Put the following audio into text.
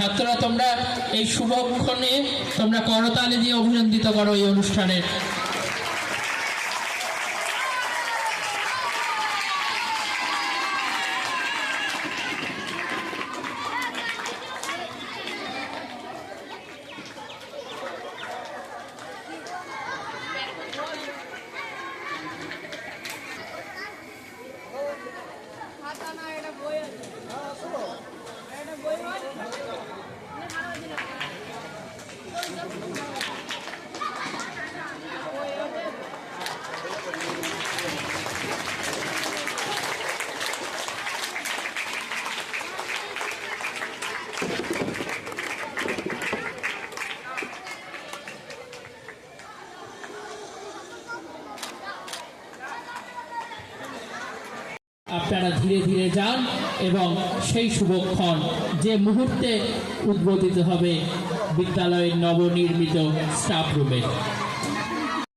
ছাত্ররা তোমরা এই শুভক্ষণে তোমরা করতালি দিয়ে অভিনন্দিত করো এই অনুষ্ঠানের। আপনারা ধীরে ধীরে যান এবং সেই শুভক্ষণ যে মুহূর্তে উদ্বোধিত হবে বিদ্যালয়ের নবনির্মিত স্টাফ রুমে।